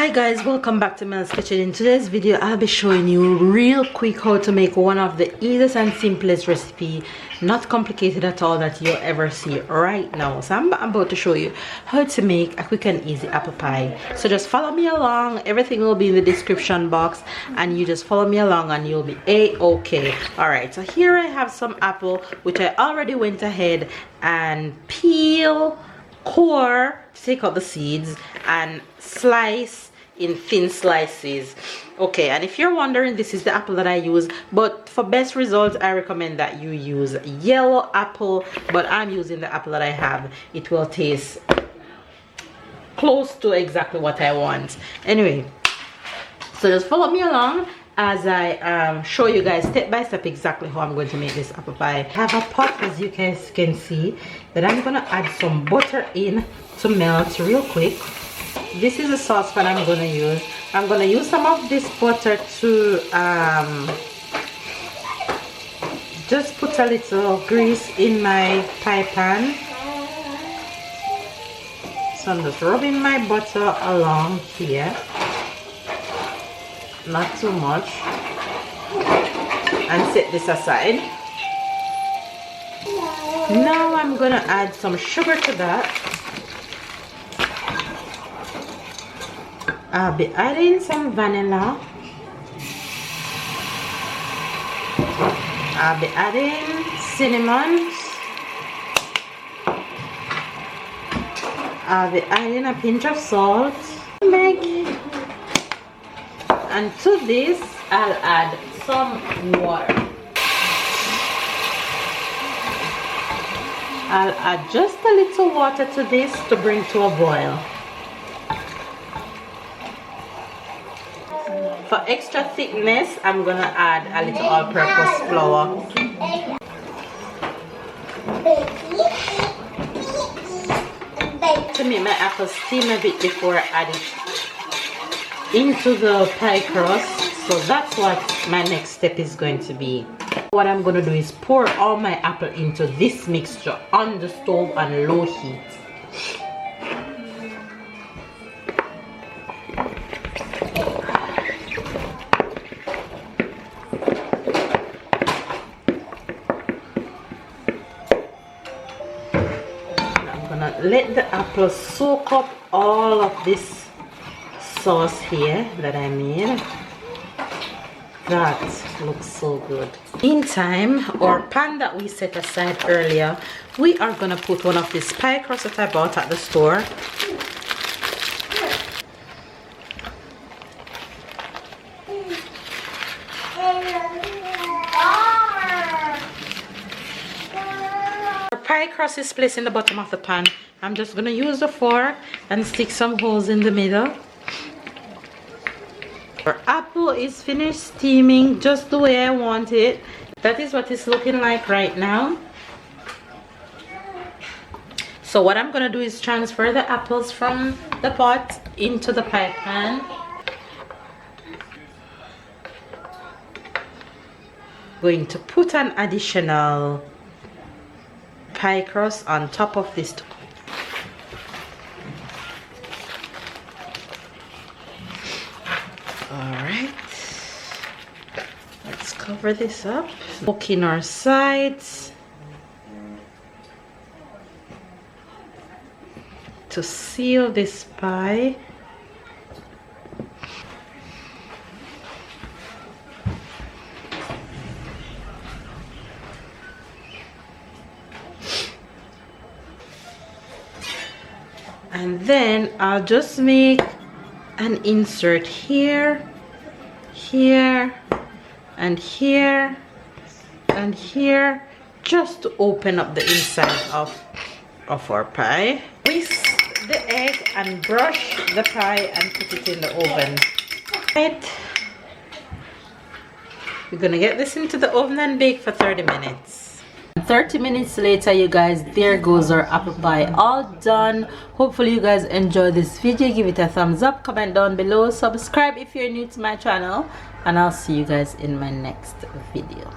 Hi guys, welcome back to Mel's Kitchen. In today's video I'll be showing you real quick how to make one of the easiest and simplest recipe, not complicated at all, that you'll ever see right now. So I'm about to show you how to make a quick and easy apple pie. So just follow me along. Everything will be in the description box and you just follow me along and you'll be a-okay. Alright, so here I have some apple which I already went ahead and peel, core, take out the seeds, and slice in thin slices. Okay, and if you're wondering, this is the apple that I use, but for best results I recommend that you use yellow apple, but I'm using the apple that I have. It will taste close to exactly what I want. Anyway, so just follow me along as I show you guys step by step exactly how I'm going to make this apple pie. I have a pot, as you guys can see, that I'm gonna add some butter in to melt real quick. This is a saucepan I'm gonna use. I'm gonna use some of this butter to just put a little grease in my pie pan. So I'm just rubbing my butter along here, not too much, and set this aside. Now I'm gonna add some sugar to that. I'll be adding some vanilla. I'll be adding cinnamon. I'll be adding a pinch of salt, nutmeg, and to this I'll add some water. I'll add just a little water to this to bring to a boil. For extra thickness, I'm gonna add a little all-purpose flour. To make my apple steam a bit before I add it into the pie crust. So that's what my next step is going to be. What I'm gonna do is pour all my apple into this mixture on the stove on low heat. Let the apple soak up all of this sauce here that I made. That looks so good. Meantime, our pan that we set aside earlier, we are gonna put one of these pie crusts that I bought at the store. Pie crust is placed in the bottom of the pan. I'm just gonna use the fork and stick some holes in the middle. Our apple is finished steaming just the way I want it. That is what it's looking like right now. So what I'm gonna do is transfer the apples from the pot into the pie pan. Going to put an additional pie crust on top of this. Alright, let's cover this up. Poke in our sides to seal this pie. And then I'll just make an insert here, here, and here, and here, just to open up the inside of our pie. Whisk the egg and brush the pie and put it in the oven. Right. We're gonna get this into the oven and bake for 30 minutes. 30 minutes later, you guys, there goes our apple pie all done. Hopefully you guys enjoyed this video. Give it a thumbs up, comment down below, subscribe if you're new to my channel, and I'll see you guys in my next video.